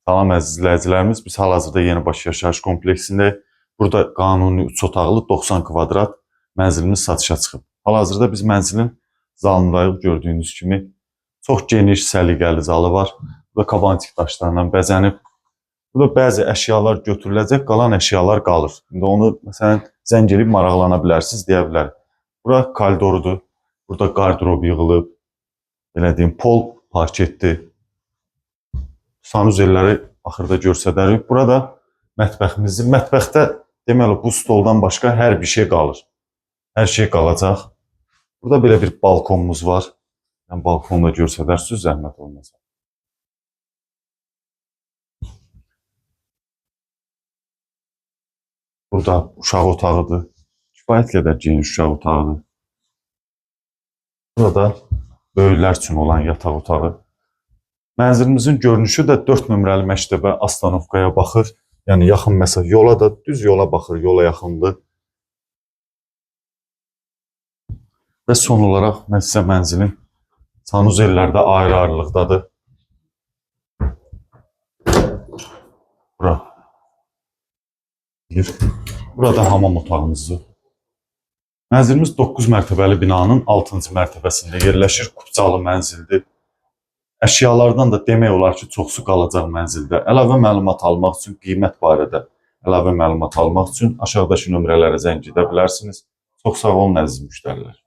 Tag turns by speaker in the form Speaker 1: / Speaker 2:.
Speaker 1: Salam əziz izləyicilərimiz, biz hal-hazırda Yenibaş yaşayış kompleksindəyik. Burada qanuni 3 otaqlı 90 kvadrat mənzilimiz satışa çıxıb. Hal-hazırda biz mənzilin zalındayıq, gördüyünüz kimi. Çox geniş, səliqəli zalı var. Burada kabantik daşlarla bəzənib. Burada bəzi əşyalar götürüləcək, qalan əşyalar qalır. İndi onu məsələn zəng edib maraqlana bilərsiniz, deyə bilərik. Bura koridorudur. Burada qardırob yığılıb. Belə deyim, pol parketdir. Sanuzelləri axırda göstəririk. Burada mətbəximizdir. Mətbəxdə deməli bu stoldan başqa hər bir şey qalır. Hər şey qalacaq. Burada belə bir balkonumuz var. Yəni balkonda göstərirsiniz, zəhmət olmasa. Burada uşaq otağıdır. Kifayət qədər geniş uşaq otağıdır. Burada böyüklər üçün olan yataq otağı. Mənzilimizin görünüşü də 4 nömrəli məktəbə, Astanovkaya baxır. Yəni yaxın məsəl yola da düz yola baxır, yola yaxındır. Və son olaraq mən sizə mənzilin sanuzellərdə ayrı-ayrılıqdadır. Burada hamam otağımızdır. Mənzilimiz 9 mərtəbəli binanın 6-cı mərtəbəsində yerləşir. Kupçalı mənzildir. Əşyalardan da demək olar ki, çoxsu qalacaq mənzildə. Əlavə məlumat almaq üçün, qiymət barədə əlavə məlumat almaq üçün aşağıdakı nömrələrə zəng edə bilərsiniz. Çox sağ olun əziz müştərilər.